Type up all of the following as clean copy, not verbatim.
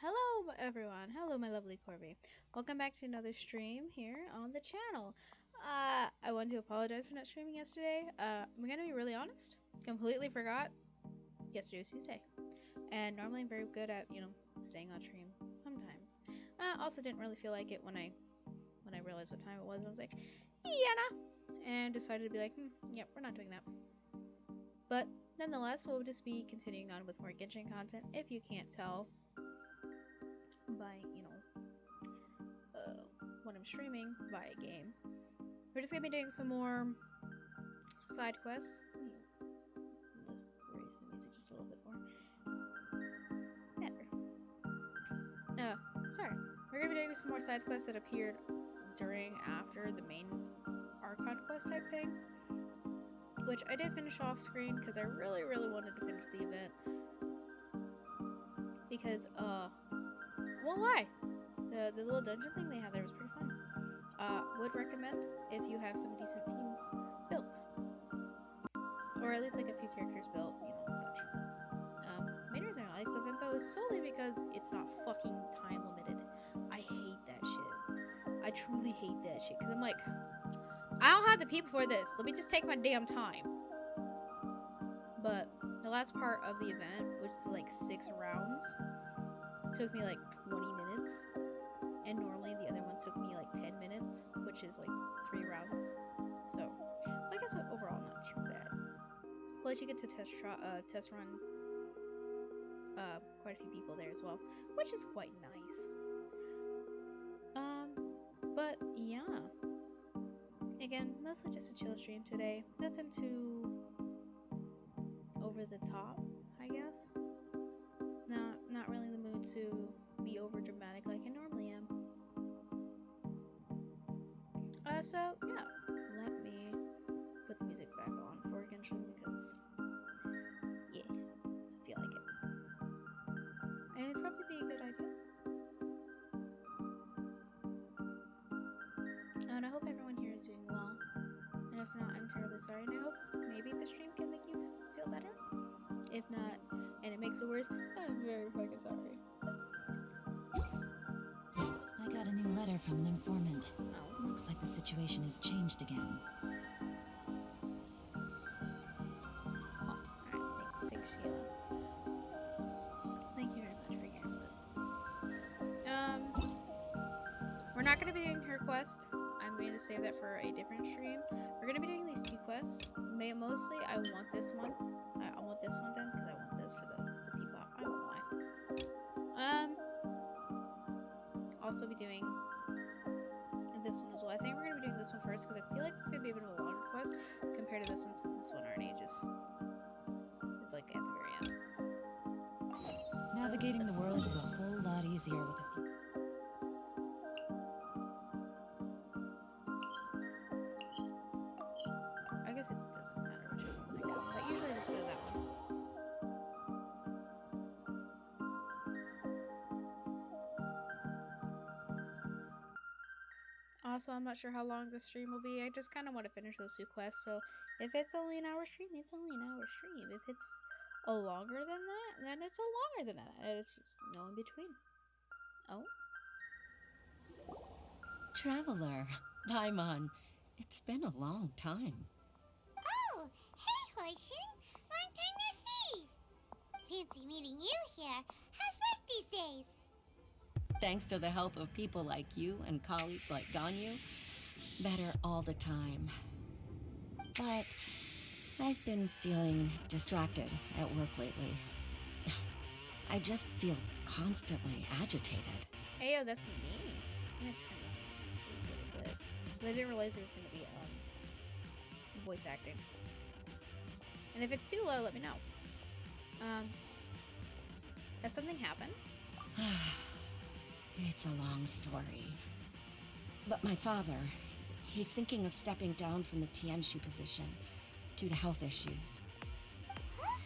Hello, everyone. Hello, my lovely Corby. Welcome back to another stream here on the channel. I want to apologize for not streaming yesterday. I'm gonna be really honest. Completely forgot. Yesterday was Tuesday, and normally I'm very good at staying on stream. Sometimes. Also didn't really feel like it when I realized what time it was. I was like, yeah, nah, and decided to be like, yep, we're not doing that. But nonetheless, we'll just be continuing on with more Genshin content. If you can't tell by when I'm streaming via game, we're just gonna be doing some more side quests. Let's raise the music just a little bit more. Better. Sorry. We're gonna be doing some more side quests that appeared during, after the main Archon quest type thing, which I did finish off screen because I really wanted to finish the event. Because won't lie, the little dungeon thing they have there was pretty fun. Would recommend if you have some decent teams built, or at least like a few characters built, and such. Main reason I like the event though is solely because it's not fucking time limited. I hate that shit. I truly hate that shit because I'm like, I don't have the people for this. Let me just take my damn time. But the last part of the event, which is like 6 rounds, took me like 20 minutes. And normally the other ones took me like 10 minutes, which is like 3 rounds. So, I guess overall not too bad. Plus you get to test run quite a few people there as well, which is quite nice. But yeah. Again, mostly just a chill stream today. Nothing too over the top, I guess. Not really in the mood to be over dramatic like I normally am. So yeah, let me put the music back on for Genshin because yeah, I feel like it. And it'd probably be a good idea. And I hope everyone here is doing well. And if not, I'm terribly sorry. And I hope maybe the stream can make you feel better. If not, and it makes it worse, I'm very fucking sorry. I got a new letter from an informant. Oh. Looks like the situation has changed again. Oh, alright, thanks, Sheila. Thank you very much for your input. We're not gonna be doing her quest. I'm going to save that for a different stream. We're going to be doing these 2 quests. Mostly, I want this one. I want this one done because I want this for the teapot. I don't know why. Also be doing this one as well. I think we're going to be doing this one first because I feel like it's going to be a bit of a longer quest compared to this one, since this one already just... It's like at the very end. Navigating the world is a whole lot easier with a few. I guess it doesn't matter whichever one I go, but usually I just go to that one. Also, I'm not sure how long the stream will be. I just kind of want to finish those 2 quests, so if it's only an hour stream, it's only an hour stream. If it's a longer than that, then it's a longer than that. It's just no in between. Oh? Traveler, Paimon, it's been a long time. Oh, hey, Hoishin. Long time no see. Fancy meeting you here. How's work these days? Thanks to the help of people like you and colleagues like Ganyu, better all the time. But I've been feeling distracted at work lately. I just feel constantly agitated. Ayo, that's me. I'm gonna turn this just a little bit. I didn't realize there was gonna be voice acting. And if it's too low, let me know. Has something happened? It's a long story. But my father, he's thinking of stepping down from the Tianshu position due to health issues. Huh?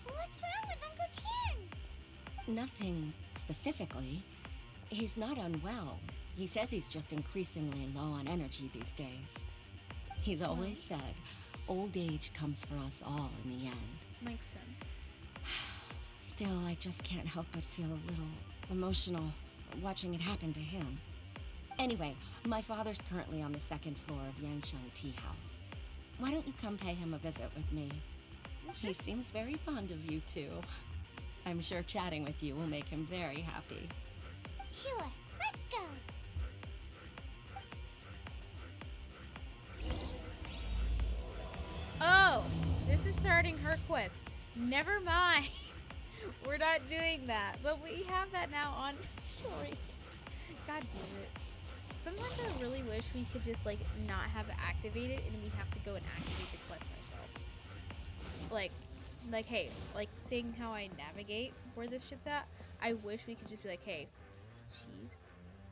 What's wrong with Uncle Tian? Nothing specifically. He's not unwell. He says he's just increasingly low on energy these days. He's always said, old age comes for us all in the end. Makes sense. Still, I just can't help but feel a little emotional watching it happen to him. Anyway, my father's currently on the 2nd floor of Yangsheng Tea House. Why don't you come pay him a visit with me? Sure. He seems very fond of you, too. I'm sure chatting with you will make him very happy. Sure, let's go. Oh! This is starting her quest. Never mind. We're not doing that. But we have that now on the story. God damn it. Sometimes I really wish we could just, like, not have it activated and we have to go and activate the quest ourselves. Like, hey, like, seeing how I navigate where this shit's at, I wish we could just be like, hey, cheese.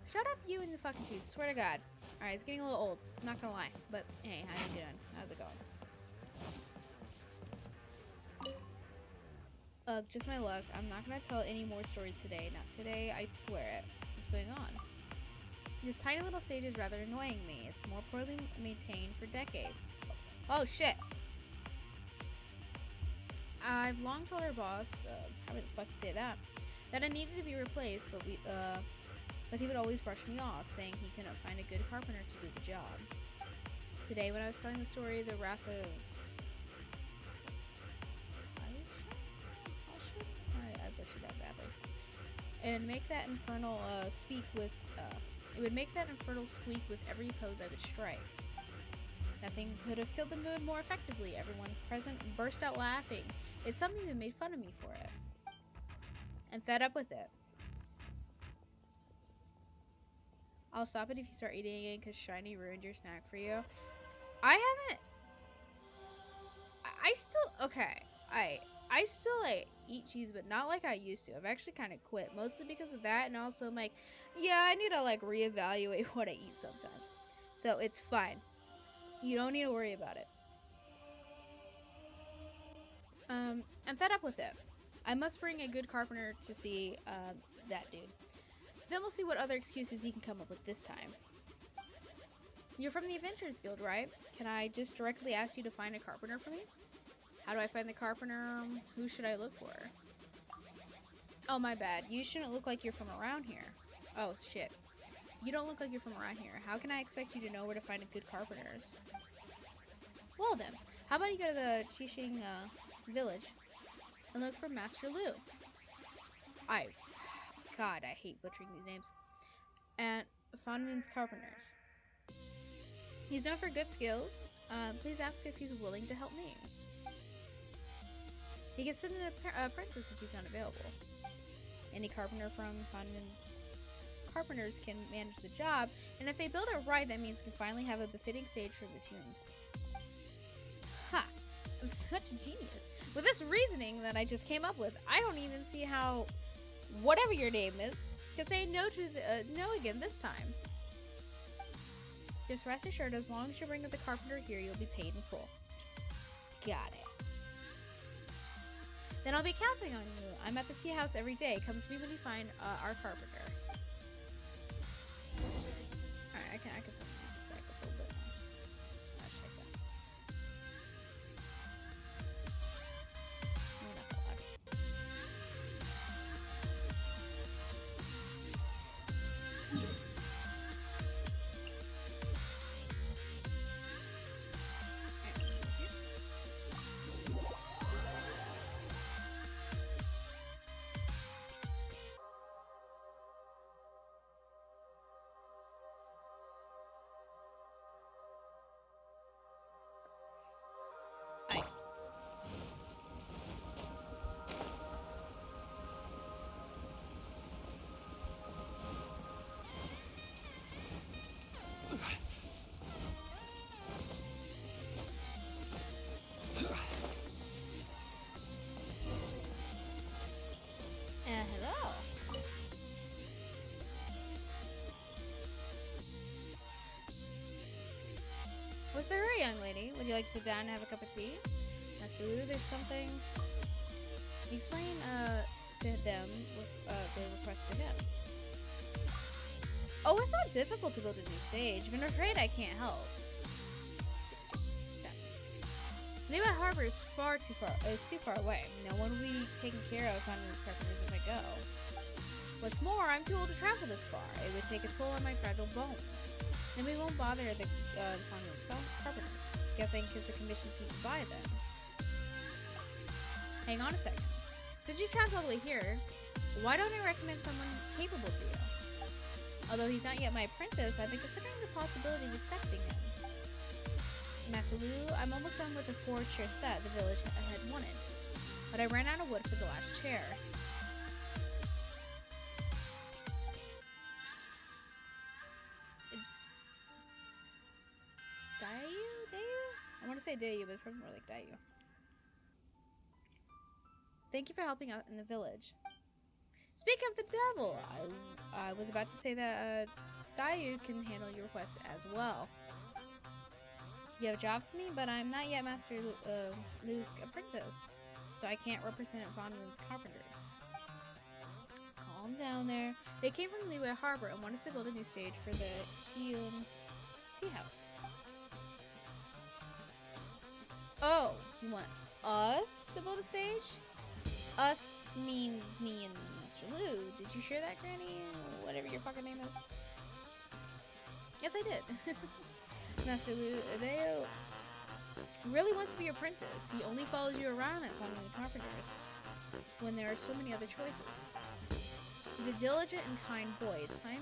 Shut up, you and the fucking cheese. Swear to God. Alright, it's getting a little old. I'm not gonna lie. But, hey, how you doing? How's it going? Just my luck. I'm not gonna tell any more stories today. Not today, I swear it. What's going on? This tiny little stage is rather annoying me. It's more poorly maintained for decades. Oh shit! I've long told our boss, how the fuck you say that I needed to be replaced, but he would always brush me off, saying he couldn't find a good carpenter to do the job. Today, when I was telling the story, the wrath of I butchered that badly. And make that infernal it would make that infernal squeak with every pose I would strike. Nothing could have killed the mood more effectively. Everyone present burst out laughing. Some even made fun of me for it. I'm fed up with it. I'll stop it if you start eating again because Shiny ruined your snack for you. I haven't... I still... Okay. I still like eat cheese, but not like I used to. I've actually kind of quit, mostly because of that, and also I'm like, yeah, I need to like reevaluate what I eat sometimes. So it's fine. You don't need to worry about it. I'm fed up with it. I must bring a good carpenter to see that dude. Then we'll see what other excuses he can come up with this time. You're from the Adventurers Guild, right? Can I just directly ask you to find a carpenter for me? How do I find the carpenter? Who should I look for? Oh, my bad. You shouldn't look like you're from around here. Oh, shit. You don't look like you're from around here. How can I expect you to know where to find a good carpenters? Well then, how about you go to the Qixing village and look for Master Lu. God, I hate butchering these names. And Fan Moon's carpenters. He's known for good skills. Please ask if he's willing to help me. He can send an apprentice if he's not available. Any carpenter from Conman's carpenters can manage the job, and if they build it right, that means we can finally have a befitting stage for this room. Ha! I'm such a genius. With this reasoning that I just came up with, I don't even see how whatever your name is can say no to no again this time. Just rest assured, as long as you bring the carpenter here, you'll be paid in full. Got it. Then I'll be counting on you. I'm at the tea house every day. Come to me when you find our carpenter. Alright, I can put the music back up a little bit. What should I say? Maybe not that loud. Hello. What's the hurry, young lady? Would you like to sit down and have a cup of tea? Master Lu, there's something... Explain, to them their request to him. Oh, it's not difficult to build a new stage, but I'm afraid I can't help. Liyue Harbor is too far away. No one will be taken care of on these carpenters if I go. What's more, I'm too old to travel this far. It would take a toll on my fragile bones. Then we won't bother the Conman's carpenters. Guess I can kiss a commission fee to buy them. Hang on a second. Since you've traveled all the way here, why don't I recommend someone capable to you? Although he's not yet my apprentice, I've been considering the possibility of accepting him. Master Lu, I'm almost done with the 4-chair set the village had wanted, but I ran out of wood for the last chair. Dayu? I want to say Dayu, but it's probably more like Dayu. Thank you for helping out in the village. Speak of the devil, I was about to say that Dayu can handle your requests as well. You have a job for me, but I'm not yet Master Lu's apprentice, so I can't represent Conman's carpenters. Calm down there. They came from Liyue Harbor and wanted to build a new stage for the Heiyun tea house. Oh, you want us to build a stage? Us means me and Master Lu. Did you hear that, Granny? Whatever your fucking name is. Yes, I did. Master Lu really wants to be your apprentice. He only follows you around at Conman Carpenters when there are so many other choices. He's a diligent and kind boy. It's time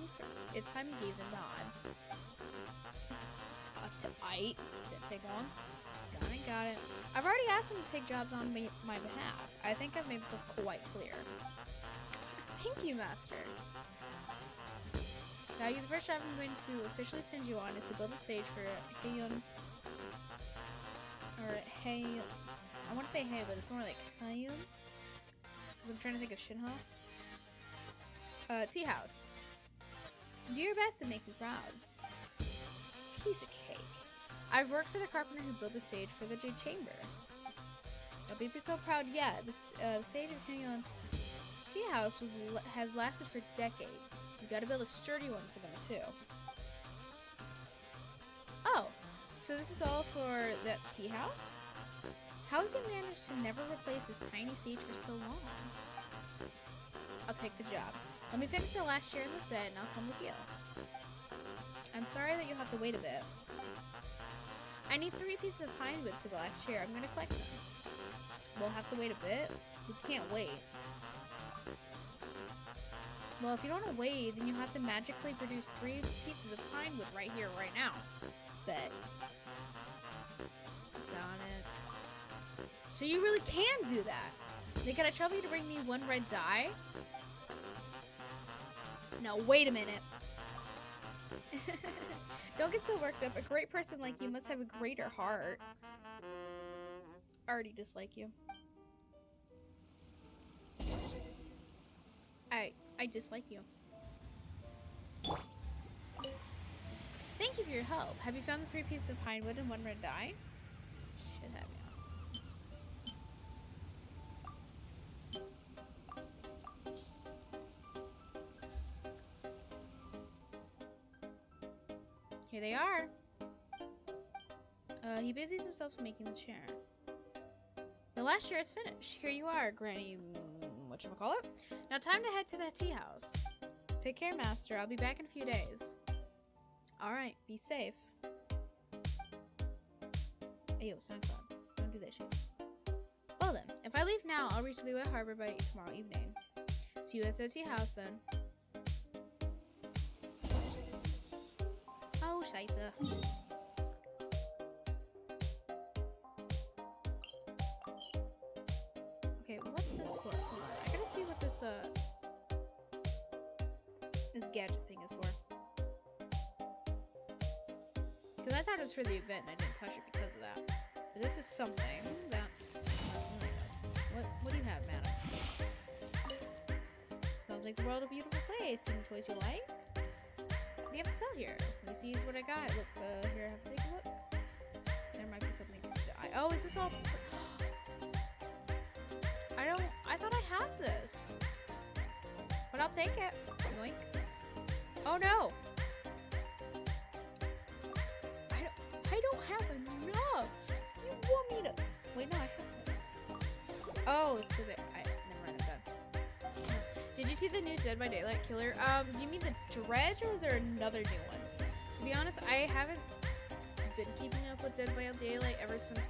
he gave the nod. Up to Ite. Didn't take long. Got it. I've already asked him to take jobs on my behalf. I think I've made myself quite clear. Thank you, Master. Now, the first job I'm going to officially send you on is to build a stage for Heiyun. Or Hey. I want to say Hey, but it's more like Heiyun. Because I'm trying to think of Shinho. Tea house. Do your best to make me proud. Piece of cake. I've worked for the carpenter who built the stage for the Jade Chamber. Don't be so proud yet. The stage of Heiyun Tea House has lasted for decades. You gotta build a sturdy one for them too. Oh, so this is all for that tea house? How has he managed to never replace this tiny stage for so long? I'll take the job. Let me finish the last chair in the set and I'll come with you. I'm sorry that you'll have to wait a bit. I need 3 pieces of pine wood for the last chair. I'm gonna collect some. We'll have to wait a bit. We can't wait. Well, if you don't want to wait, then you have to magically produce 3 pieces of pine wood right here, right now. Bet. Got it. So you really can do that. They gotta trouble you to bring me one red dye? No, wait a minute. Don't get so worked up. A great person like you must have a greater heart. I already dislike you. I dislike you. Thank you for your help. Have you found the 3 pieces of pine wood and 1 red dye? Should have, yeah. Here they are. He busies himself making the chair. The last chair is finished. Here you are, Granny. Whatchamacallit? Now time to head to the tea house. Take care, Master. I'll be back in a few days. Alright, be safe. Hey, yo, SoundCloud. Don't do that shit. Well then, if I leave now, I'll reach Liyue Harbor by tomorrow evening. See you at the tea house then. Oh, scheisse. Okay, what's this for? Hold on. I gotta see what this gadget thing is for. Because I thought it was for the event and I didn't touch it because of that. But this is something that's... What do you have, madam? Smells like the world a beautiful place. Any toys you like? What do you have to sell here? Let me see what I got. Look, here, I have to take a look. There might be something. Oh, is this all... I thought I had this. But I'll take it. Yoink. Oh no! I don't have enough! You want me to... Wait, no, I have... Oh, it's because never mind, I'm done. Did you see the new Dead by Daylight killer? Do you mean the Dredge or is there another new one? To be honest, I haven't been keeping up with Dead by Daylight ever since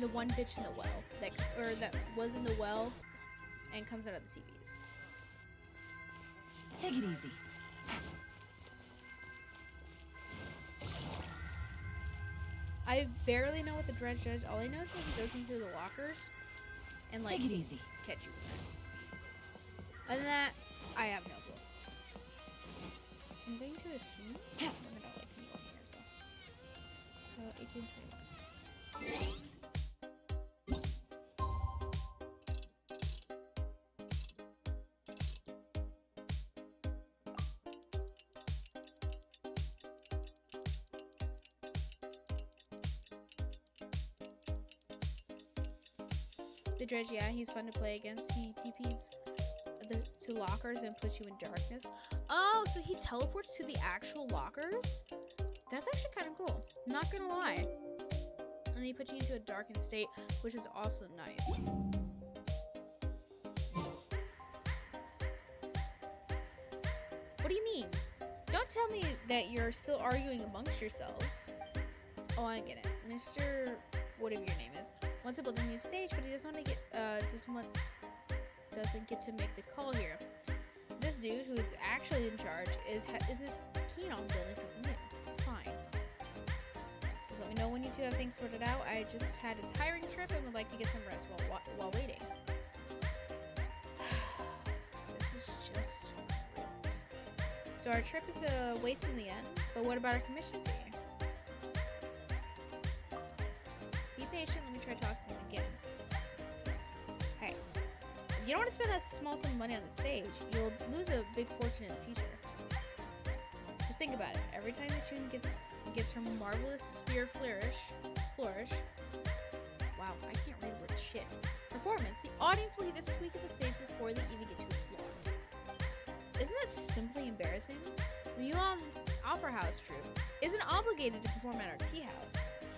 the one bitch in the well. That was in the well and comes out of the TVs. Take it easy. I barely know what the Dredge does. All I know is that he goes into the lockers and like take it easy. Catch you from there. Other than that, I have no clue. I'm going to assume women don't like me on here, so 1821. The Dredge, yeah, he's fun to play against. He TPs to lockers and puts you in darkness. Oh, so he teleports to the actual lockers? That's actually kind of cool. Not gonna lie. And then he puts you into a darkened state, which is also nice. What do you mean? Don't tell me that you're still arguing amongst yourselves. Oh, I get it. Mr. whatever your name is wants to build a new stage, but he doesn't want to get doesn't get to make the call here. This dude, who is actually in charge, isn't keen on building something new. Fine. Just let me know when you two have things sorted out. I just had a tiring trip and would like to get some rest while waiting. This is just rude. So our trip is a waste in the end, but what about our commission fee? Be patient, let me try talking to him again. Hey, if you don't want to spend a small sum of money on the stage, you'll lose a big fortune in the future. Just think about it. Every time the student gets her marvelous spear flourish, wow, I can't read words, shit, performance, the audience will hear the squeak of the stage before they even get to the floor. Isn't that simply embarrassing? The Yuan Opera House troupe isn't obligated to perform at our tea house.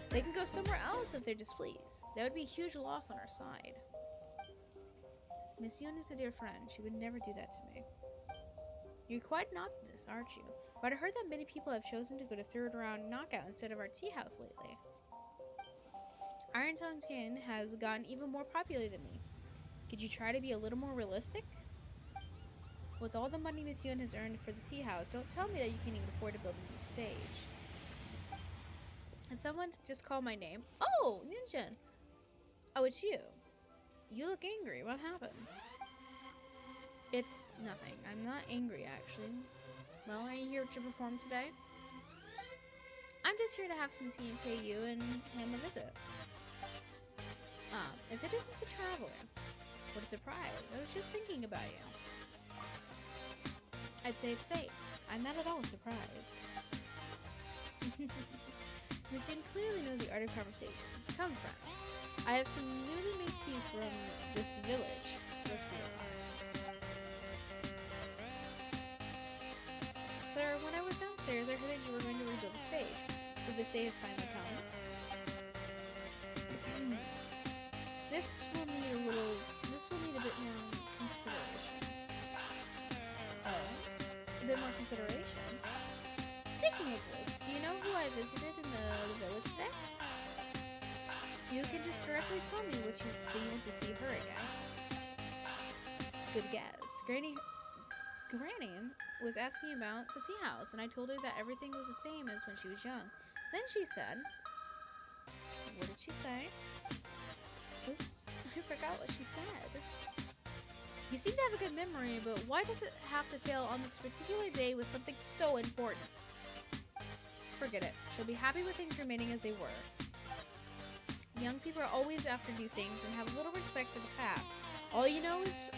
They can go somewhere else if they're displeased. That would be a huge loss on our side. Miss Yoon is a dear friend. She would never do that to me. You're quite an optimist, aren't you? But I heard that many people have chosen to go to third round knockout instead of our tea house lately. Iron Tongue Tin has gotten even more popular than me. Could you try to be a little more realistic? With all the money Miss Yun has earned for the tea house, don't tell me that you can't even afford to build a new stage. And someone just called my name. Oh, Ninjin! Oh, it's you. You look angry. What happened? It's nothing. I'm not angry, actually. Well, are you here to perform today? I'm just here to have some tea and pay you and him a visit. If it isn't the Traveler. What a surprise. I was just thinking about you. I'd say it's fate. I'm not at all surprised. Miss Yun clearly knows the art of conversation. Come, friends. I have some newly made tea from this village. Let's be right. Sir, when I was downstairs, I heard that you were going to rebuild the stage. So this day has finally come. This will need a bit more consideration. Oh, a bit more consideration? Speaking of which, do you know who I visited in the village today? You can just directly tell me that you want to see her again. Good guess. Granny was asking about the tea house, and I told her that everything was the same as when she was young. Then she said, what did she say? Oops, I forgot what she said. You seem to have a good memory, but why does it have to fail on this particular day with something so important? Forget it. She'll be happy with things remaining as they were. Young people are always after new things and have little respect for the past. All you know is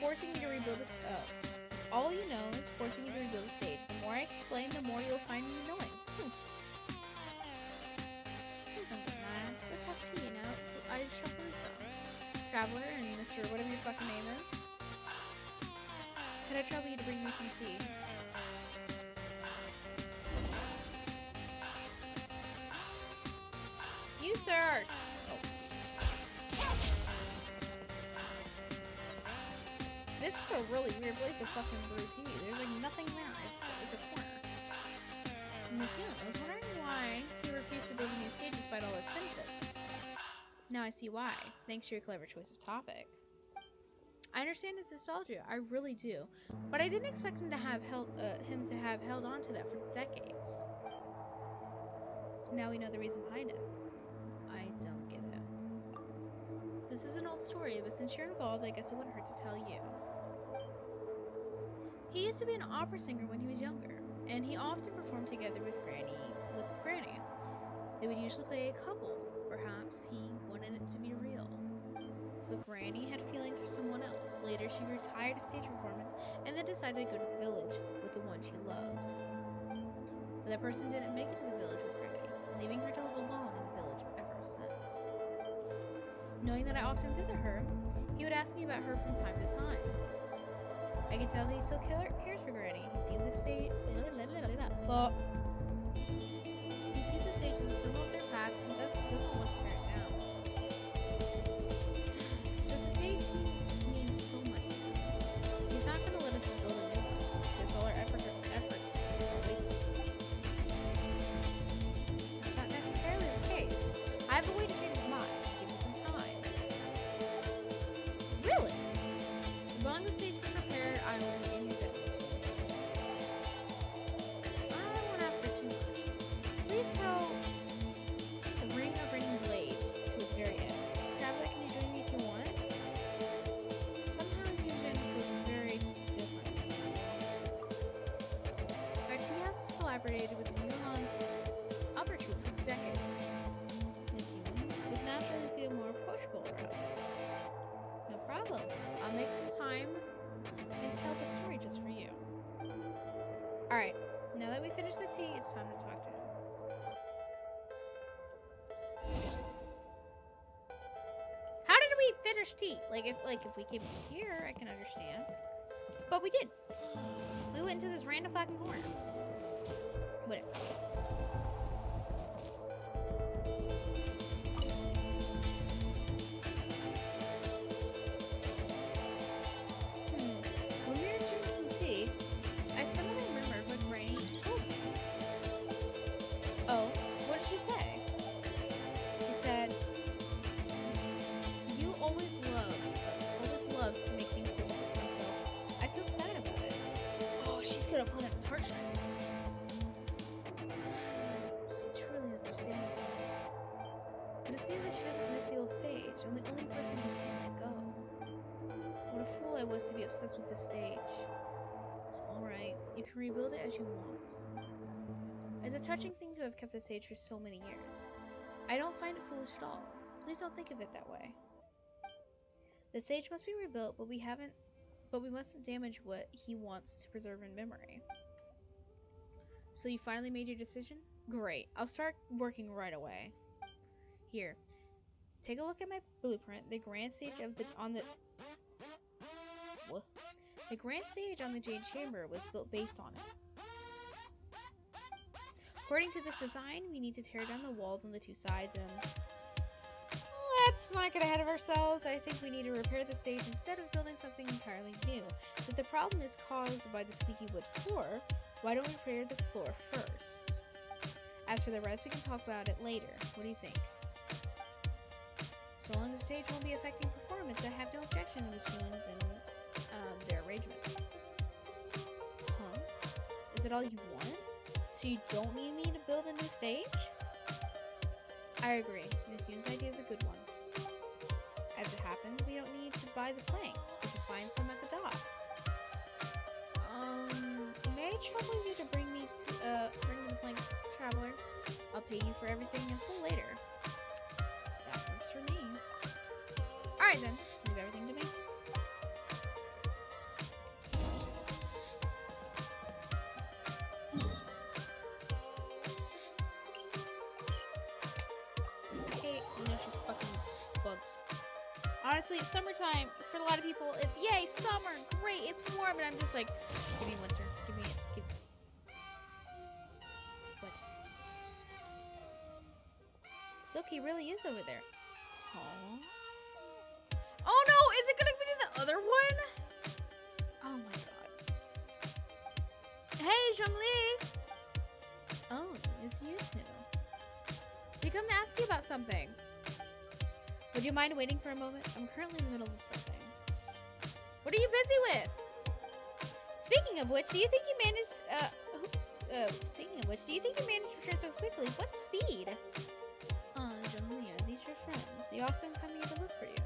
forcing me to rebuild the stage. The more I explain, the more you'll find me annoying. Please don't get mad. Let's have tea, you know? I shall brew some. Traveler and Mr. whatever your fucking name is. Could I trouble you to bring me some tea? You, sir, are so... This is a really weird place to fucking brew tea. There's like nothing there. It's a corner. Miss Yun, I was wondering why you refused to build a new stage despite all its benefits. Now I see why. Thanks to your clever choice of topic. I understand his nostalgia. I really do. But I didn't expect him to have held on to that for decades. Now we know the reason behind it. I don't get it. This is an old story, but since you're involved, I guess it wouldn't hurt to tell you. He used to be an opera singer when he was younger, and he often performed together with Granny. They would usually play a couple. Perhaps he wanted it to be real. But Granny had feelings for someone else. Later, she grew tired of stage performance and then decided to go to the village with the one she loved. But that person didn't make it to the village with Granny, leaving her to live alone in the village ever since. Knowing that I often visit her, he would ask me about her from time to time. I can tell that he still cares for Granny. He sees the stage as a symbol of their past and doesn't want to tear it down. Since the stage means so much to him, he's not going to let us build a new one, because all our efforts are wasted. That's not necessarily the case. I have a way to change his mind. Give me some time. Really? As long as the stage is prepared, I will be in your debt. I won't ask for too much. Please tell the ring of ringing blades to its very end. Traveler, can you join me if you want? Somehow Yujin feels very different. Our tea house has collaborated with the Muhan Opera Troupe for decades. Miss Yun would naturally feel more approachable around this. No problem. I'll make some time and tell the story just for you. Alright, now that we finished the tea, it's time to talk to him. How did we finish tea? Like if we came here, I can understand. But we did. We went into this random fucking corner. Whatever. When we were drinking tea, I suddenly remembered what Granny told me. Oh, what did she say? She said, "You always loves to make things difficult for himself. I feel sad about it. gonna pull at his heartstrings. She truly understands me. But it seems that she doesn't miss the old stage. I'm the only person who can't let go. What a fool I was to be obsessed with this stage. Alright, you can rebuild it as you want. It's a touching thing to have kept the stage for so many years. I don't find it foolish at all. Please don't think of it that way. The stage must be rebuilt, but we mustn't damage what he wants to preserve in memory. So you finally made your decision? Great. I'll start working right away. Here. Take a look at my blueprint. The grand stage on the Jade Chamber was built based on it. According to this design, we need to tear down the walls on the two sides and... Let's not get ahead of ourselves. I think we need to repair the stage instead of building something entirely new. If the problem is caused by the squeaky wood floor, why don't we repair the floor first? As for the rest, we can talk about it later. What do you think? So long as the stage won't be affecting performance, I have no objection to the tunes and their arrangements. Huh? Is it all you want? So you don't need me to build a new stage? I agree. Miss Yoon's idea is a good one. As it happens, we don't need to buy the planks. We can find some at the docks. May I trouble you to bring me the planks, traveler? I'll pay you for everything in full later. That works for me. Alright then, leave everything to me. Honestly, summertime, for a lot of people, it's yay, summer, great, it's warm, and I'm just like, give me winter, give me it, What? Look, he really is over there. Aww. Oh no, is it gonna be the other one? Oh my god. Hey, Zhongli! Oh, it's you two. We come to ask you about something. Would you mind waiting for a moment? I'm currently in the middle of something. What are you busy with? Speaking of which, do you think you managed, to return so quickly? What speed? Zhongli, are these your friends? They also come here to look for you.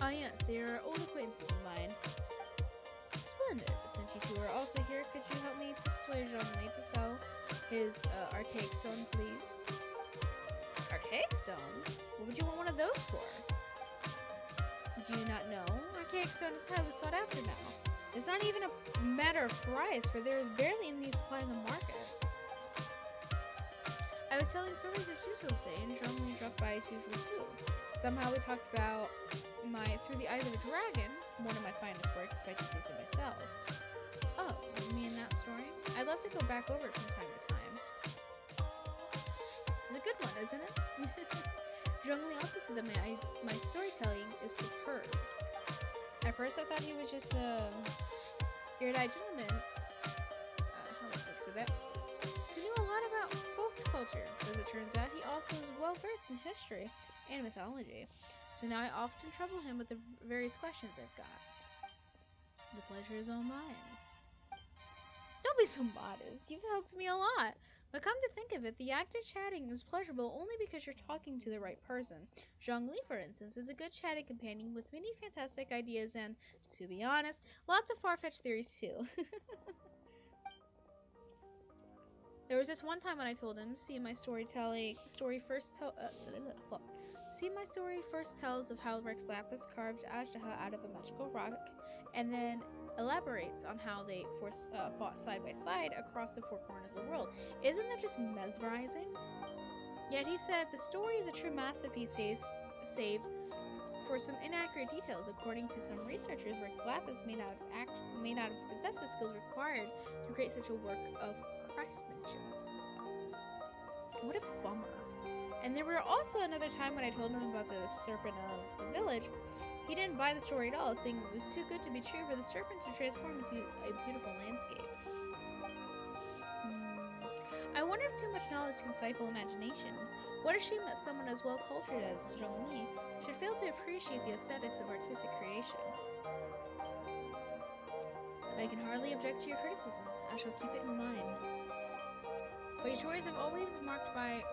Ah, yes, they are old acquaintances of mine. Splendid. Since you two are also here, could you help me persuade Zhongli to sell his, archaic stone, please? Archaic stone? What would you want one of those for? Do you not know? Archaic stone is highly sought after now. It's not even a matter of price, for there is barely any supply in the market. I was telling stories as usual today, and Zhongli dropped by as usual too. Somehow we talked about Through the Eyes of a Dragon, one of my finest works, if I can say so myself. Oh, you mean that story? I'd love to go back over it from time to time. It's a good one, isn't it? Zhongli also said that my storytelling is superb. At first I thought he was just a erudite gentleman. How do I fix that? He knew a lot about folk culture. As it turns out, he also is well versed in history and mythology. So now I often trouble him with the various questions I've got. The pleasure is all mine. Don't be so modest. You've helped me a lot. But come to think of it, the act of chatting is pleasurable only because you're talking to the right person. Zhongli, for instance, is a good chatting companion with many fantastic ideas and, to be honest, lots of far-fetched theories too. There was this one time when I told him, see my story first tells of how Rex Lapis carved Ashtaha out of a magical rock, and then elaborates on how they fought side by side across the four corners of the world. Isn't that just mesmerizing? Yet he said the story is a true masterpiece save for some inaccurate details. According to some researchers, Rex Lapis may not have possessed the skills required to create such a work of craftsmanship. What a bummer. And there were also another time when I told him about the serpent of the village. He didn't buy the story at all, saying it was too good to be true for the serpent to transform into a beautiful landscape. I wonder if too much knowledge can stifle imagination. What a shame that someone as well cultured as Zhongli should fail to appreciate the aesthetics of artistic creation. I can hardly object to your criticism. I shall keep it in mind. But your stories are always marked by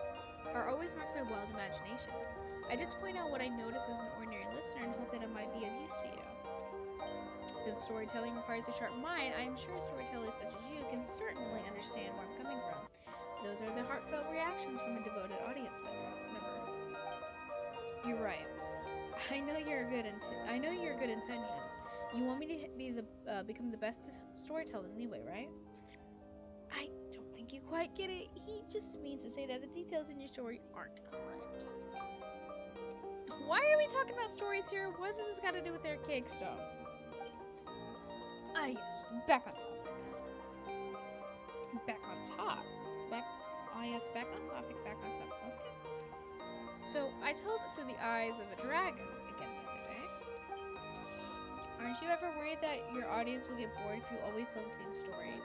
wild imaginations. I just point out what I notice as an ordinary listener and hope that it might be of use to you. Since storytelling requires a sharp mind, I am sure storytellers such as you can certainly understand where I'm coming from. Those are the heartfelt reactions from a devoted audience member. You're right. I know your good intentions. You want me to become the best storyteller anyway, right? I don't think you quite get it. He just means to say that the details in your story aren't correct. Why are we talking about stories here? What does this got to do with Archaic Stone? Ah, yes, back on topic. Back on top. Back on topic. Back on topic. Okay. So I told it through the eyes of a dragon again the other day. Aren't you ever worried that your audience will get bored if you always tell the same story?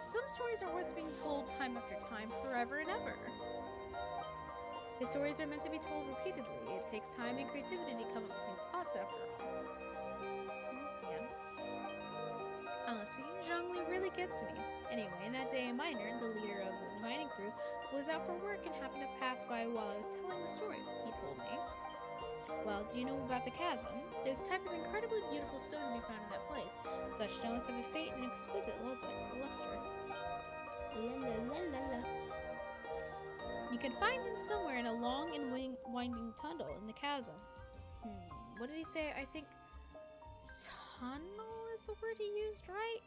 Some stories are worth being told time after time, forever and ever. The stories are meant to be told repeatedly. It takes time and creativity to come up with new plots after all. See, Zhongli really gets to me. Anyway, that day a miner, the leader of the mining crew, was out for work and happened to pass by while I was telling the story. He told me, well, do you know about the chasm? There's a type of incredibly beautiful stone to be found in that place. Such stones have a faint and exquisite luster. You can find them somewhere in a long and winding tunnel in the chasm. What did he say? I think tunnel is the word he used, right?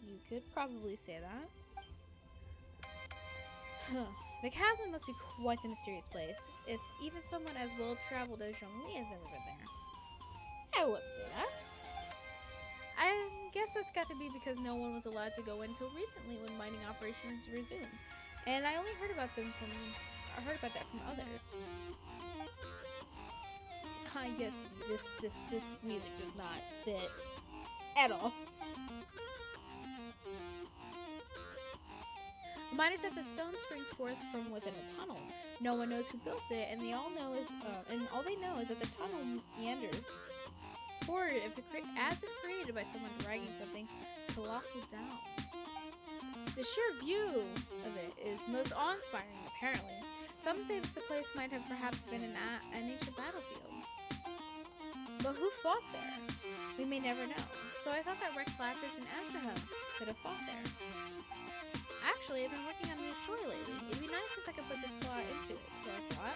You could probably say that. The chasm must be quite the mysterious place, if even someone as well-traveled as Zhongli has never been there. I wouldn't say that. I guess that's got to be because no one was allowed to go in until recently when mining operations resumed, and I only heard about that from others. Yes, this music does not fit at all. The miner said the stone springs forth from within a tunnel. No one knows who built it, and all they know is that the tunnel meanders forward as if created by someone dragging something colossal down. The sheer view of it is most awe-inspiring, apparently. Some say that the place might have perhaps been an ancient battlefield. But who fought there? We may never know. So I thought that Rex Lapis and Astraha could have fought there. Actually, I've been working on a new story lately. It'd be nice if I could put this plot into it, so I thought.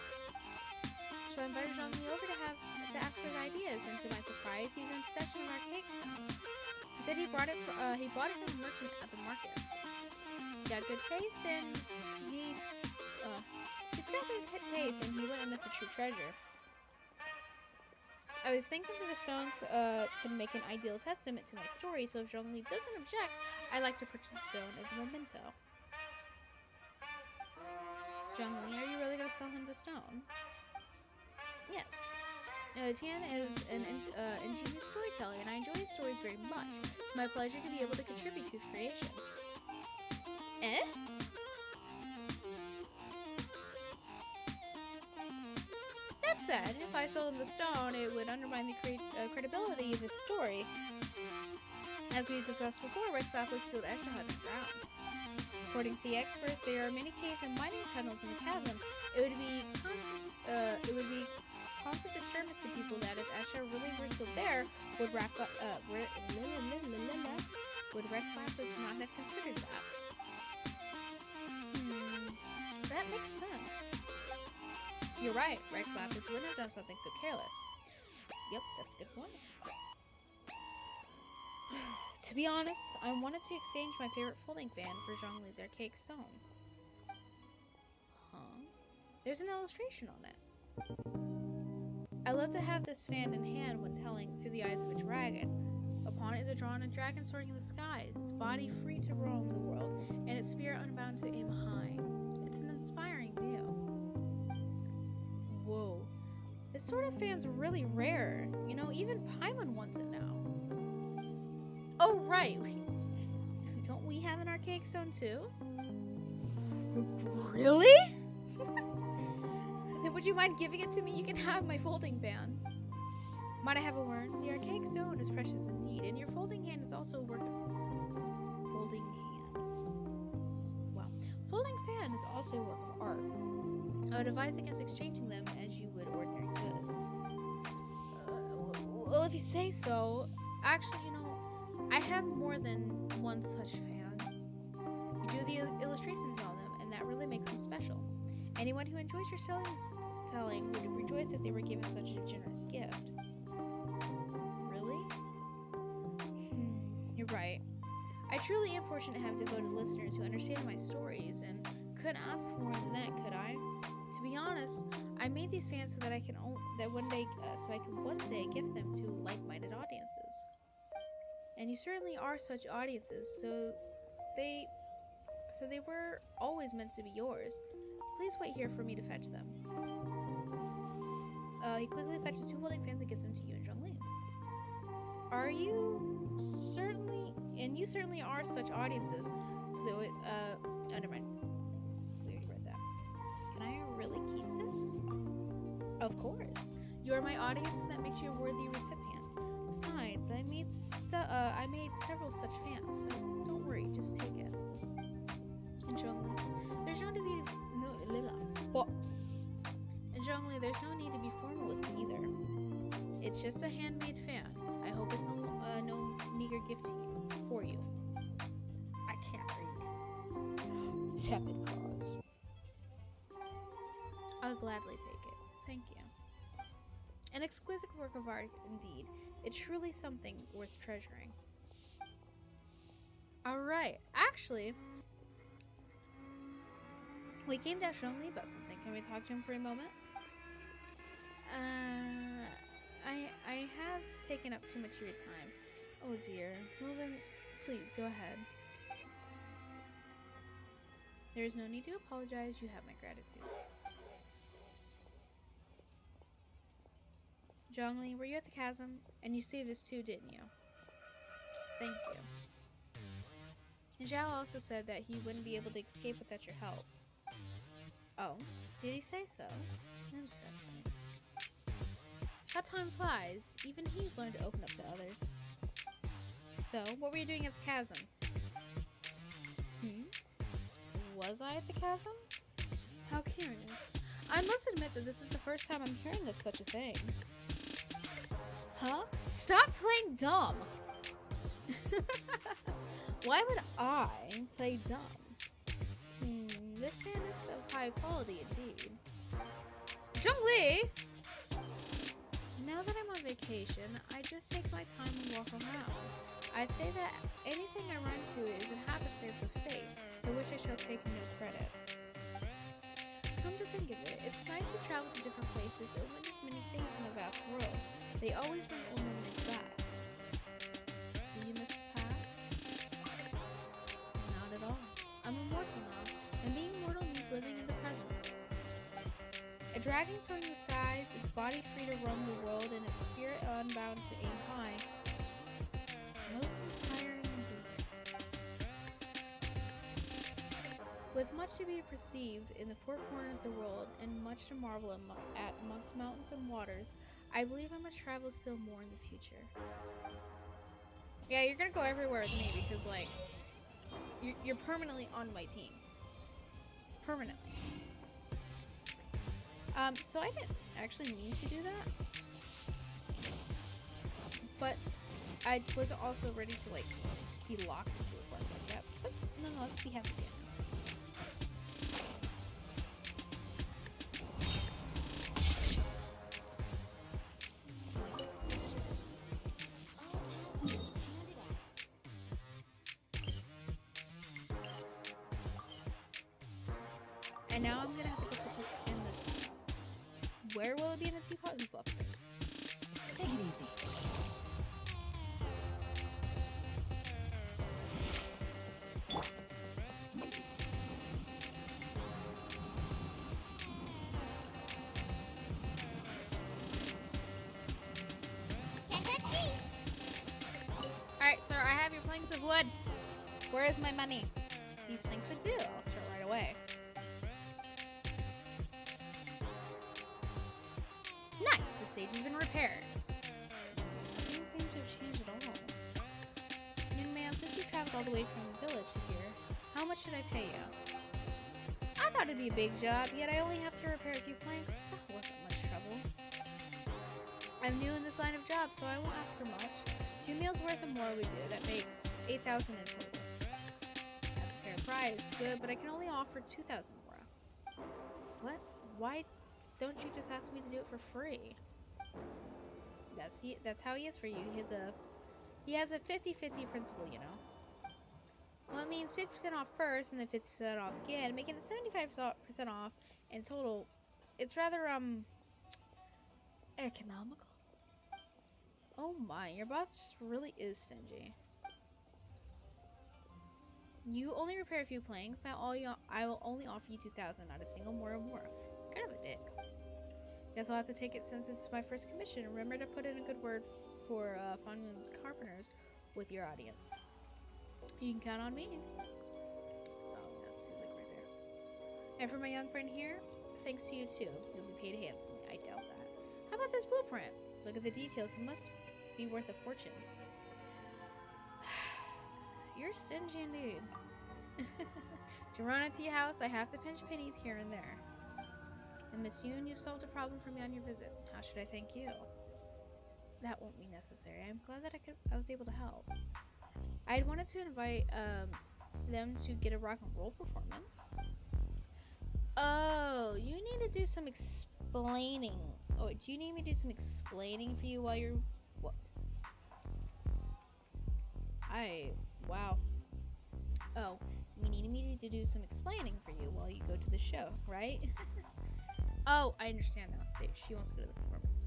So I invited Zhongli over to ask for his ideas, and to my surprise, he's in possession of our cake stone. He said he bought it from a merchant at the market. He got good taste, and he's got good taste, and he wouldn't miss a true treasure. I was thinking that the stone could make an ideal testament to my story, so if Zhongli doesn't object, I'd like to purchase the stone as a memento. Zhongli, are you really going to sell him the stone? Yes. Tian is an ingenious storyteller, and I enjoy his stories very much. It's my pleasure to be able to contribute to his creation. Eh? That said, if I sold him the stone, it would undermine the credibility of his story. As we discussed before, Rex Lapis sealed Astraha underground. According to the experts, there are many caves and mining tunnels in the chasm. It would be constant disturbance to people that if Astraha really were still there, would Rex Lapis not have considered that? That makes sense. You're right, Rex Lapis wouldn't have done something so careless. Yep, that's a good point. To be honest, I wanted to exchange my favorite folding fan for Zhongli's archaic stone. Huh? There's an illustration on it. I love to have this fan in hand when telling through the eyes of a dragon. Upon it is drawn a dragon soaring in the skies, its body free to roam the world, and its spirit unbound to aim high. It's an inspiring view. Whoa. This sort of fan's really rare. You know, even Paimon wants it now. Oh, right. Don't we have an archaic stone too? Really? Then would you mind giving it to me? You can have my folding fan. Might I have a word? The archaic stone is precious indeed, and your folding hand is also a work of... Folding hand. Wow. Folding fan is also a work of art. I would advise against exchanging them as you would ordinary goods. Well, if you say so. Actually, you know, I have more than one such fan. You do the illustrations on them, and that really makes them special. Anyone who enjoys your storytelling would rejoice if they were given such a generous gift. Really? You're right. I truly am fortunate to have devoted listeners who understand my stories, and couldn't ask for more than that, could I? To be honest, I made these fans so that I can one day gift them to like-minded audiences. And you certainly are such audiences, so they were always meant to be yours. Please wait here for me to fetch them. He quickly fetches 2 folding fans and gives them to you and Zhongli. Are you certainly, and you certainly are such audiences, so it, oh, never mind. We already read that. Can I really keep this? Of course. You are my audience, and that makes you a worthy recipient. Besides, I made several such fans, so don't worry, just take it. And Zhongli, there's no there's no need to be formal with me either. It's just a handmade fan. I hope it's no meager gift to you, for you. I can't read. Tepid cause. I'll gladly take it. Thank you. An exquisite work of art, indeed. It's truly something worth treasuring. Alright, actually, we came to ask Zhongli about something. Can we talk to him for a moment? I have taken up too much of your time. Oh dear. Well then, please, go ahead. There is no need to apologize. You have my gratitude. Zhongli, were you at the chasm? And you saved us too, didn't you? Thank you. And Zhao also said that he wouldn't be able to escape without your help. Oh, did he say so? Interesting. How time flies. Even he's learned to open up to others. So, what were you doing at the chasm? Was I at the chasm? How curious. I must admit that this is the first time I'm hearing of such a thing. Huh? Stop playing dumb! Why would I play dumb? This fan is of high quality indeed. Zhongli! Now that I'm on vacation, I just take my time and walk around. I say that anything I run to is a happenstance of fate, for which I shall take no credit. Come to think of it, it's nice to travel to different places and witness many things in the vast world. They always bring old memories back. Do you miss the past? Not at all. I'm immortal now, and being mortal means living in the present. A dragon soaring the skies, its body free to roam the world, and its spirit unbound to aim high. Most inspiring indeed. With much to be perceived in the 4 corners of the world, and much to marvel at amongst mountains and waters, I believe I must travel still more in the future. Yeah, you're gonna go everywhere with me because, like, you're permanently on my team. Permanently. So I didn't actually mean to do that. But I was also ready to, like, be locked into a quest like that. But nonetheless, we have to get it. And now I'm gonna have to go put this in the... Where will it be in the teapot? Who fucked it? Take it easy. Alright, sir, I have your planks of wood. Where is my money? These planks would do. I'll start right away. Nice, the stage has been repaired. change at all. Young man, since you traveled all the way from the village to here, how much should I pay you? I thought it'd be a big job, yet I only have to repair a few planks. That wasn't much trouble. I'm new in this line of job, so I won't ask for much. 2 meals worth of more we do. That makes 8,000 in total. That's a fair price. Good, but I can only offer 2,000 more. What? Why don't you just ask me to do it for free? That's how he is for you. He has a 50-50 principle, you know. Well, it means 50% off first and then 50% off again, making it 75% off in total. It's rather economical. Oh my, your boss just really is stingy. You only repair a few planks. Now I will only offer you 2,000, not a single more or more. Kind of a dick. Guess I'll have to take it since it's my first commission. Remember to put in a good word for Fun Moon's Carpenters with your audience. You can count on me. Oh yes, he's like right there. And for my young friend here, thanks to you too. You'll be paid handsomely. I doubt that. How about this blueprint? Look at the details. It must be worth a fortune. You're stingy indeed. To run into your house, I have to pinch pennies here and there. And Miss Yoon, you solved a problem for me on your visit. How should I thank you? That won't be necessary. I'm glad that I was able to help. I'd wanted to invite them to get a rock and roll performance. Oh, you need to do some explaining. Oh, do you need me to do some explaining for you while you're... What? Wow. Oh, you need me to do some explaining for you while you go to the show, right? Oh, I understand now. She wants to go to the performance.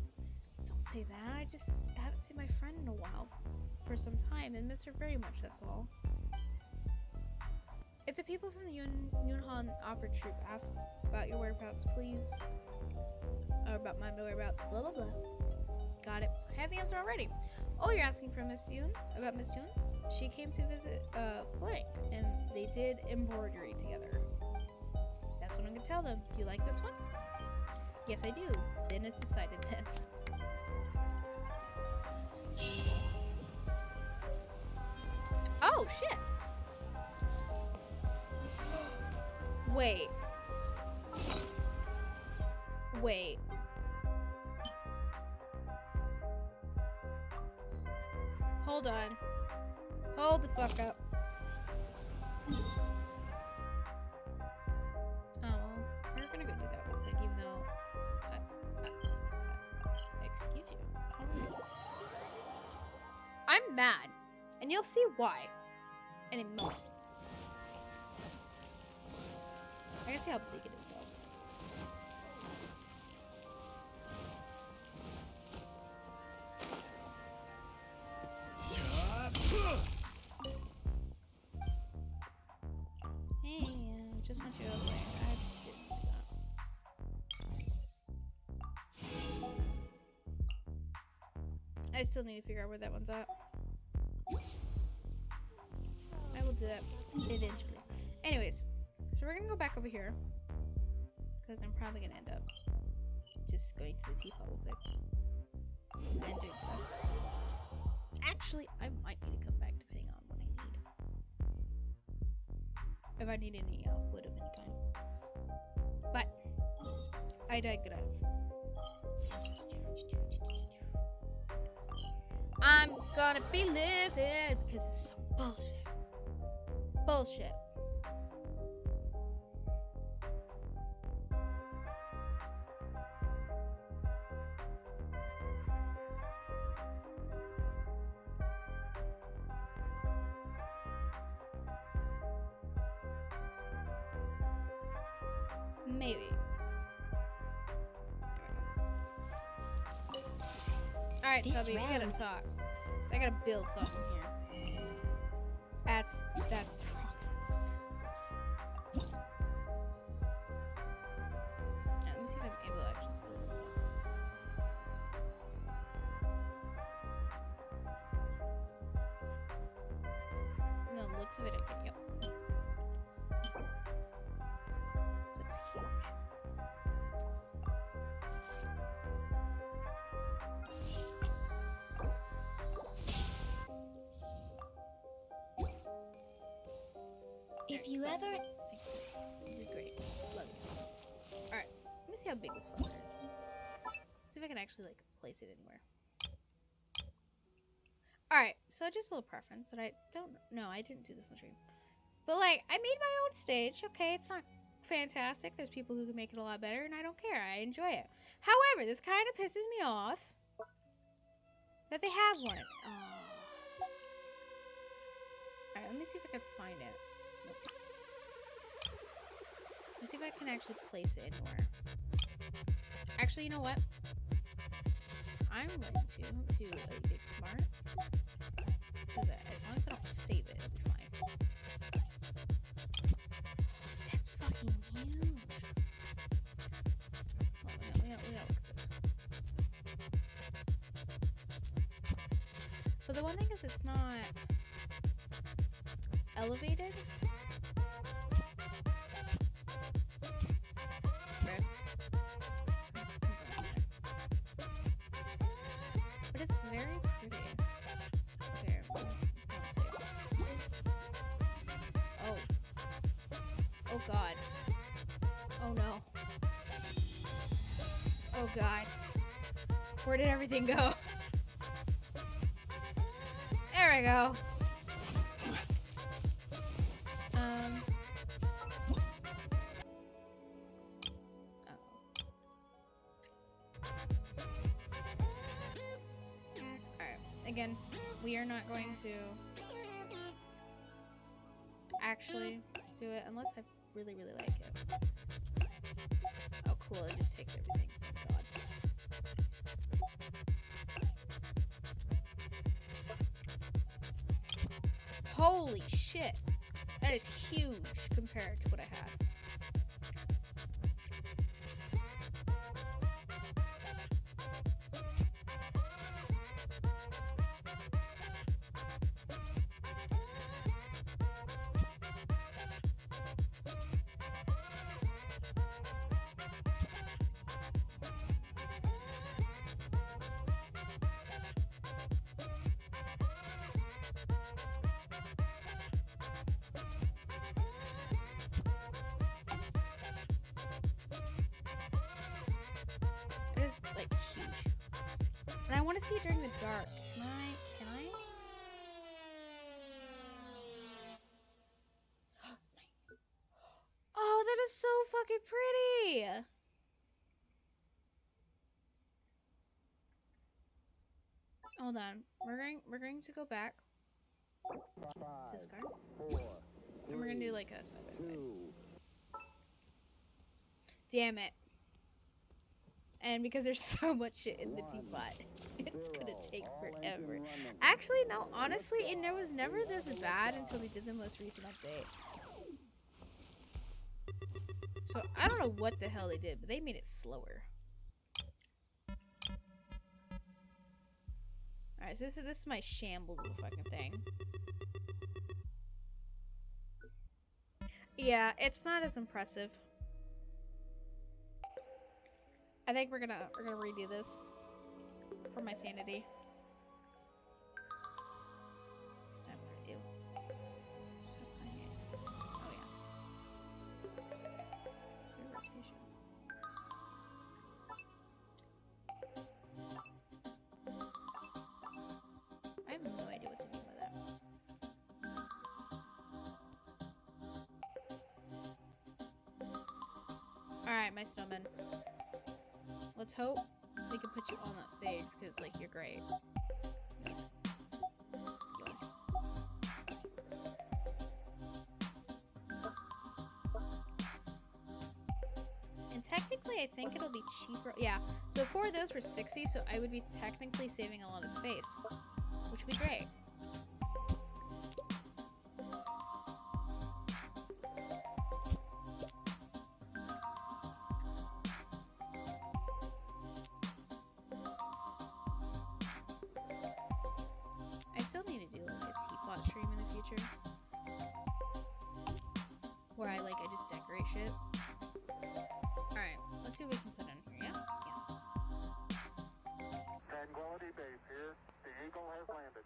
Don't say that. I just haven't seen my friend in a while for some time and miss her very much, that's all. If the people from the Yunhan Opera Troupe ask about your whereabouts, please. Or about my whereabouts, blah blah blah. Got it. I have the answer already. Oh, you're asking for Miss Yoon? About Miss Yoon? She came to visit Blank, and they did embroidery together. That's what I'm gonna tell them. Do you like this one? Yes, I do. Then it's decided then. Oh, shit! Wait. Hold on. Hold the fuck up. We're gonna go do that real quick, even though... excuse you. How are you? I'm mad. And you'll see why. In a moment. I gotta see how big it is, though. Hey, just want you over there. I didn't do that. I still need to figure out where that one's at. I will do that eventually. Anyways, so we're gonna go back over here. Because I'm probably gonna end up just going to the teapot real quick. And doing stuff. Actually, I might need to come back depending on what I need. If I need any wood of any kind. But, I digress. I'm gonna be livid because it's so bullshit. Bullshit. Maybe. Alright, Tubby, we gotta talk. So I gotta build something here. That's the wrong thing. Oops. Yeah, let me see if I'm able to actually build it. No, looks of it, I can, yep. This looks huge. If you ever... It'd be great. Love you. Alright, let me see how big this flower is. See if I can actually, like, place it anywhere. Alright, so just a little preference that I don't know. I didn't do this on stream. But, like, I made my own stage. Okay, it's not fantastic. There's people who can make it a lot better, and I don't care. I enjoy it. However, this kind of pisses me off that they have one. Alright, let me see if I can find it. Nope. Let's see if I can actually place it anywhere. Actually, you know what? I'm going to do a big smart. Because as long as I don't save it, it'll be fine. That's fucking huge. Oh, we gotta look at this. But the one thing is it's not elevated. Okay. But it's very pretty. Okay, don't save. Oh. Oh god. Oh no. Oh god. Where did everything go? There we go. Alright. Again, we are not going to actually do it unless I really, really like it. Oh, cool. It just takes everything. Thank God. Holy shit. That is huge compared to what I had. It is, like, huge. And I want to see it during the dark. Can I? Oh, that is so fucking pretty! Hold on. We're going to go back. It's this card. And we're gonna do like a side by side. Damn it. And because there's so much shit in the teapot, it's gonna take forever. Actually, no, honestly, it was never this bad until they did the most recent update. So, I don't know what the hell they did, but they made it slower. Alright, so this is my shambles of a fucking thing. Yeah, it's not as impressive. I think we're gonna redo this for my sanity. This time we're gonna do. Stop playing it. Oh yeah. Clear rotation. I have no idea what they mean by that. Alright, my snowman. Let's hope we can put you on that stage because, like, you're great. And technically, I think it'll be cheaper. Yeah, so 4 of those were 60, so I would be technically saving a lot of space, which would be great. I still need to do like a teapot stream in the future, where I just decorate shit. Alright, let's see what we can put in here, yeah? Yeah. Tranquility Base here. The Eagle has landed.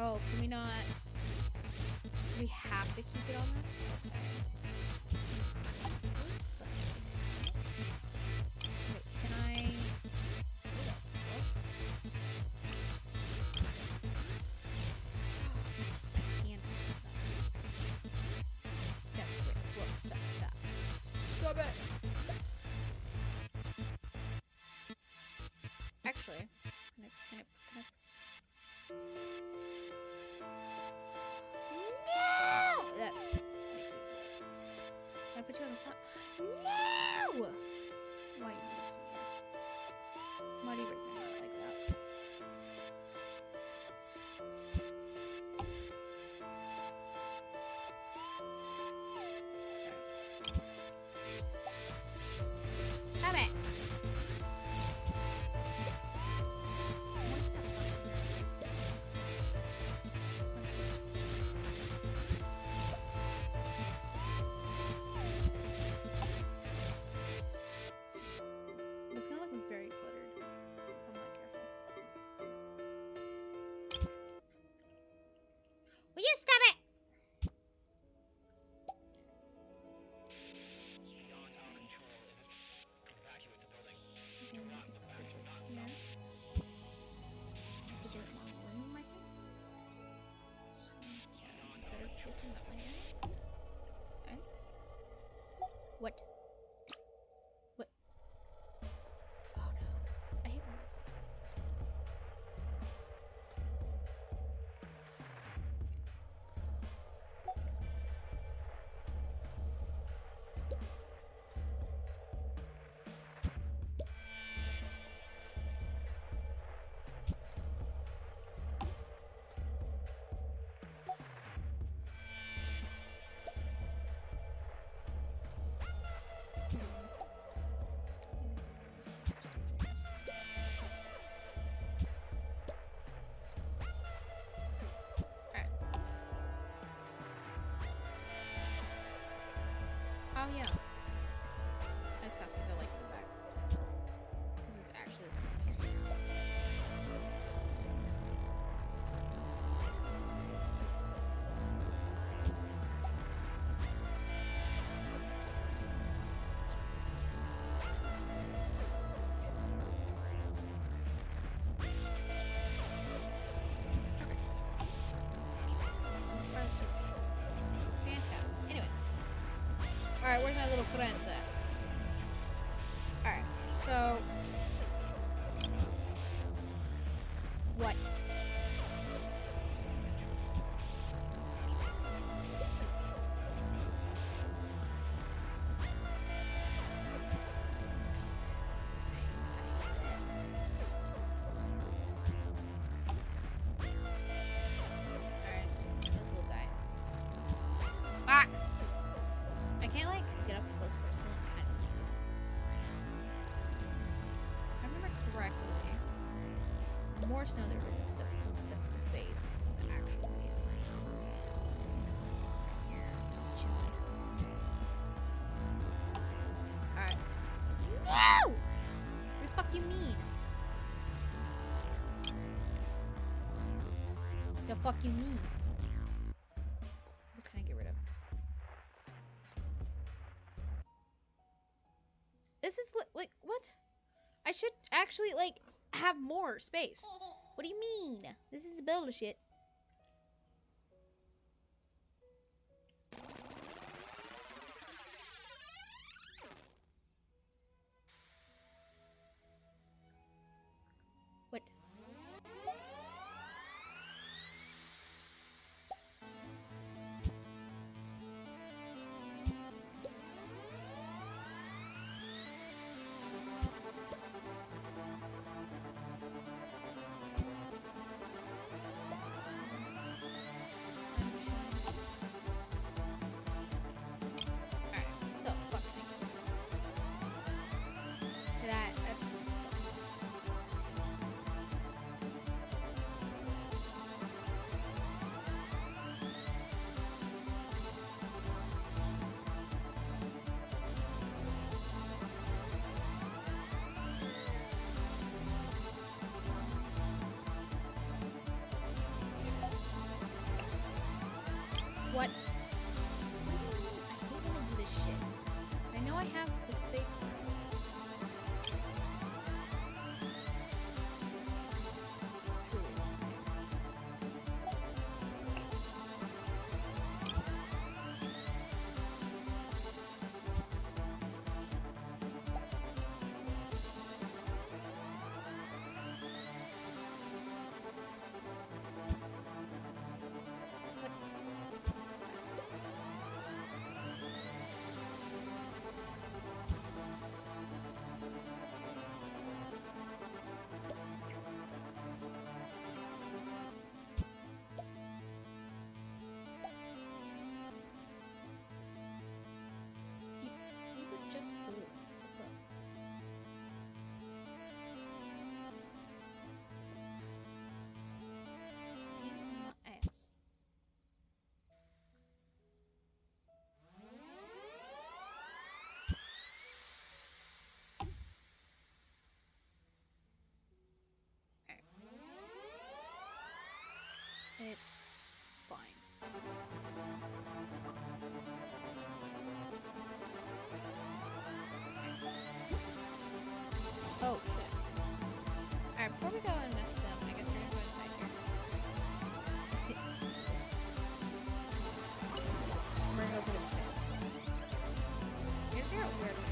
Oh, can we not? So we have to keep it on this? Wait, can I? That's great. Whoa, stop. Stop it! Actually, can I? No! That makes me upset. Can I put you on the side? No! Why you do this to me? Why do you break my heart like that? Stop it! It's gonna look very cluttered if I'm not careful. Will you stop it? Also do it in the room, I think. So, better facing that way. Okay. What? What? Oh no. I hate when it's like that. Oh yeah. This has to go like in the back. Because it's actually the next piece. Fantastic. Anyways. Alright, where's my little friends at? Alright, so... What? Alright, this little guy. Ah! I can't like get up close personally, kind of smooth. If I remember correctly, the more snow there is, that's the base, the actual base. Here, just chilling. Alright. No! What the fuck you mean? The fuck you mean? What can I get rid of? This is like what? I should actually like have more space. What do you mean? This is bullshit. What? What? I hate when I do this shit. I know I have the space for it. Truly. You would just do it. Ass. Okay. It's fine. Oh, shit. Alright, before we go and mess with them, I guess we're gonna go inside here. We're gonna go put it in the pit. We gotta figure out where to put it.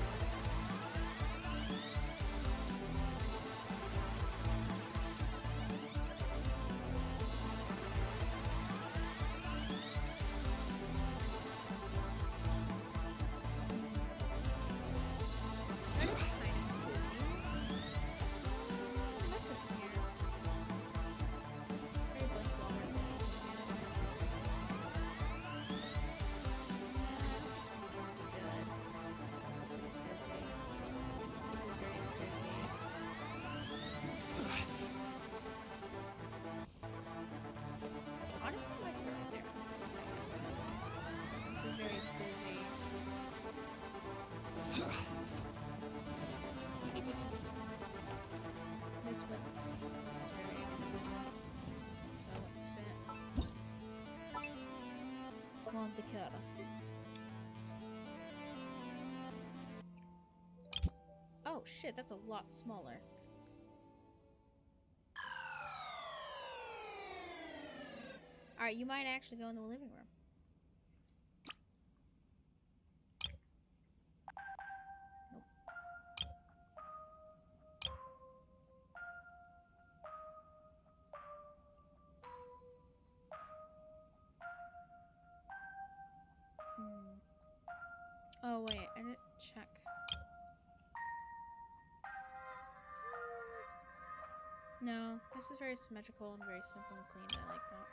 That is kind of busy. Nothing here. Very blank wall right there. Good. It's also pretty busy. This is very busy. Honestly, I like it right there. This is very busy. It's just this one. This is very busy. So I wouldn't fit. Complicado. Oh shit, that's a lot smaller. Alright, you might actually go in the living room. Nope. Oh wait, I didn't check. No, this is very symmetrical and very simple and clean. I like that.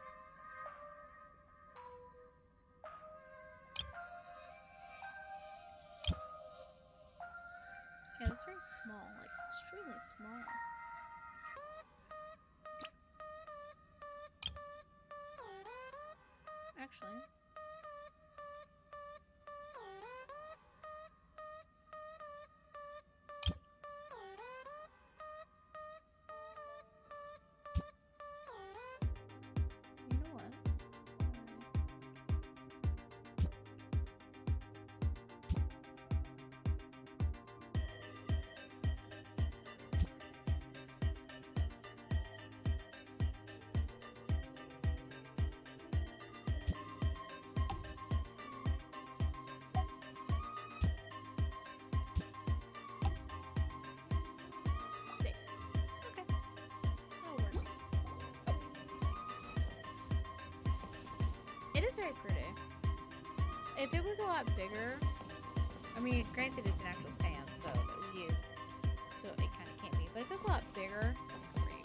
Yeah, that's very small, like extremely small. Actually. You know what? Safe. Okay. That'll work. It is very pretty. If it was a lot bigger, I mean, granted it's an actual fan, so that we use, so it kind of can't be. But if it was a lot bigger, great.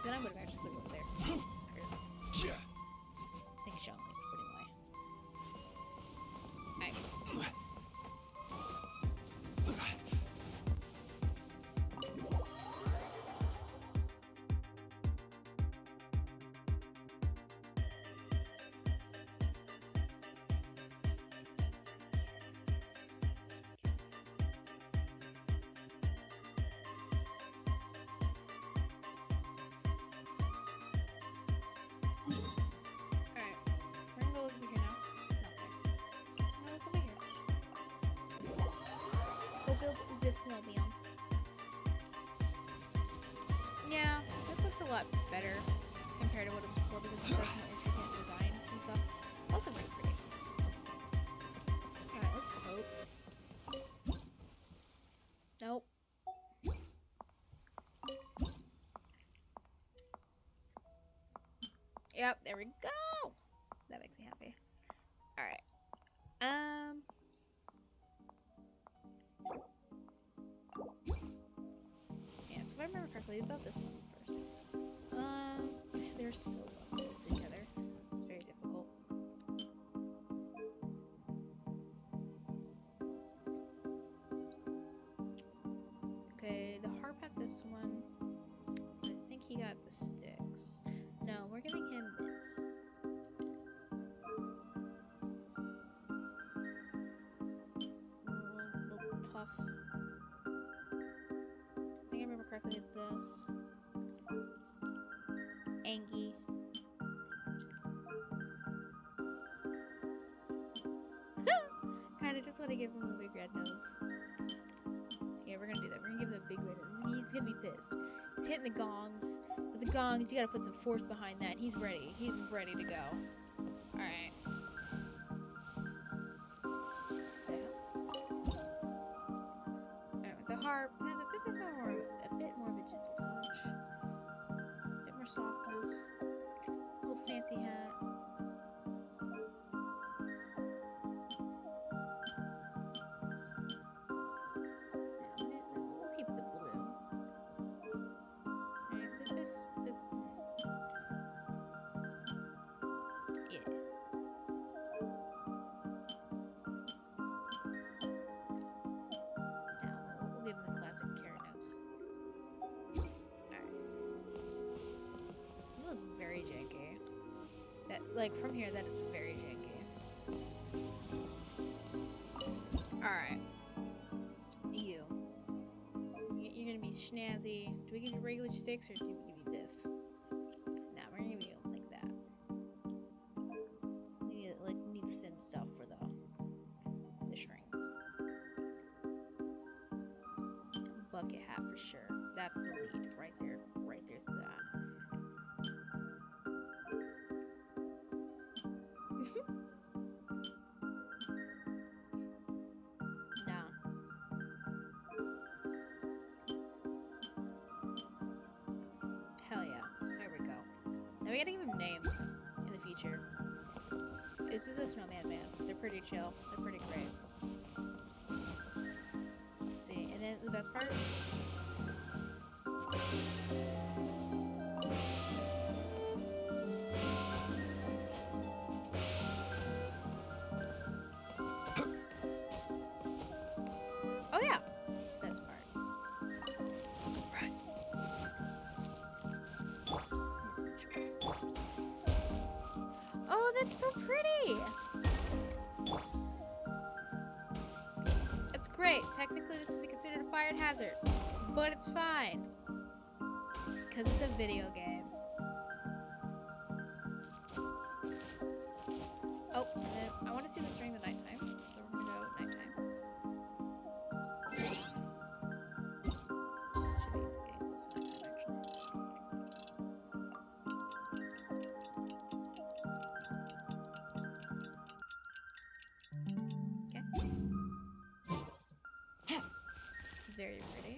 Then I would have actually put it over there. Yeah. Take a shot, like, putting away. Alright. build is this snowmobile. Yeah, this looks a lot better compared to what it was before because it has more intricate designs and stuff. It's also very pretty. Alright, let's hope. Nope. Yep, there we go. That makes me happy. Alright. Yeah, so if I remember correctly, we built this one first. They're so fun to put together. It's very difficult. Okay, the harp had this one. So I think he got the sticks. No, we're giving him mitts. A little tough. I think I remember correctly at this. Angie. Kinda just want to give him a big red nose. Yeah, we're gonna do that. We're gonna give him a big red nose. He's gonna be pissed. He's hitting the gongs. With the gongs, you gotta put some force behind that. He's ready. He's ready to go. Alright. Alright, with the harp, have a bit more of a gentle touch. A bit more softness. A little fancy hat. We'll keep the blue. Alright, this. Yeah. Now we'll give him the classic carrot nose. Alright. You look very janky. That, like, from here, that is very janky. Alright. You. You're gonna be snazzy. Do we give you regular sticks or do we give you this? Nah, we're gonna give you like that. Need the thin stuff for the strings. Bucket hat for sure. That's the lead right there. Right there's that. Nah. Hell yeah. There we go. Now we gotta give him names in the future. This is a snowman man. They're pretty chill. They're pretty great. See, and then the best part? Oh yeah! Best part. Right. Oh, that's so pretty! That's great. Technically, this would be considered a fire hazard, but it's fine. Because it's a video game. Oh, and then I want to see this during the nighttime, so we're going to go nighttime. Should be getting close to nighttime, actually. Okay. Very pretty.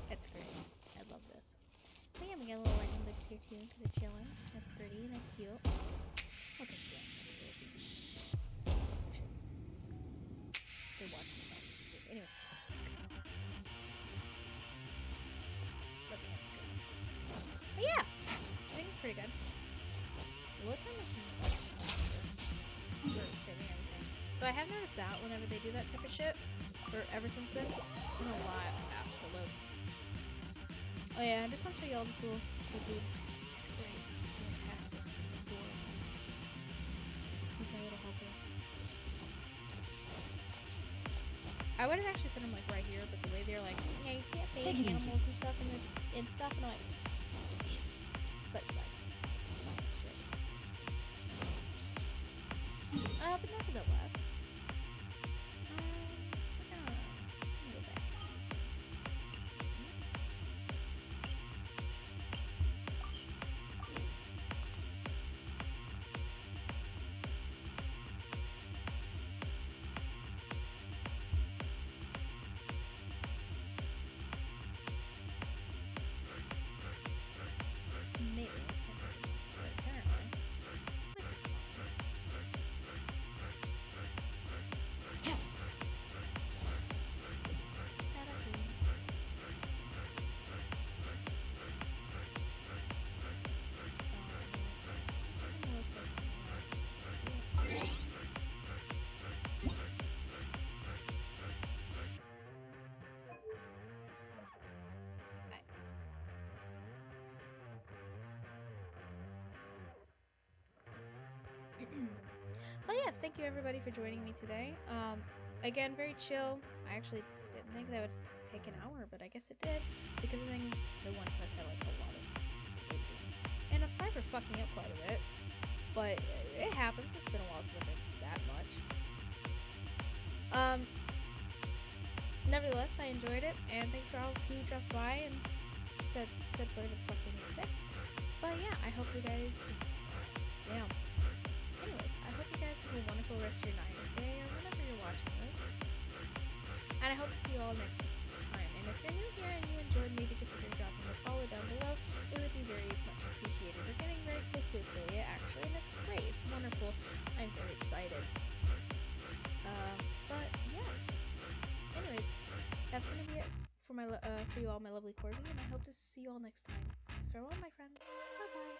That's great. I love this. Oh yeah, we got little lightning bugs here too, because they're chilling. They're pretty and they're cute. Look at them. They're watching the lightning too. Anyway. Look at them. But yeah! I think it's pretty good. The load time is much faster for saving everything. So I have noticed that whenever they do that type of shit, or ever since then, it's been a lot faster to load. Oh yeah, I just want to show you all this little dude. It's great. It's fantastic. It's adorable. He's my little helper. I would have actually put them like right here, but the way they're like, yeah, you can't Take bathe it easy. animals and stuff in this and stuff, and I'm like, but it's fine. It's fine. It's great. But nevertheless, we're gonna go back. Maybe it's not taking long, but apparently, this is fine. But yes, thank you everybody for joining me today. Again, very chill. I actually didn't think that would take an hour, but I guess it did because I think the one quest had like a lot of looping. And I'm sorry for fucking up quite a bit, but it happens. It's been a while since I've been that much. Nevertheless, I enjoyed it, and thank you for all who dropped by and said whatever the fuck they need to say. But yeah, I hope you guys. Damn. Anyways, I hope you guys have a wonderful rest of your night or day or whenever you're watching this. And I hope to see you all next time. And if you're new here and you enjoyed, maybe consider dropping a follow down below. It would be very much appreciated. We're getting very close to affiliate actually, and it's great. It's wonderful. I'm very excited. But yes. Anyways, that's gonna be it for for you all, my lovely Corby, and I hope to see you all next time. Farewell, my friends. Bye bye.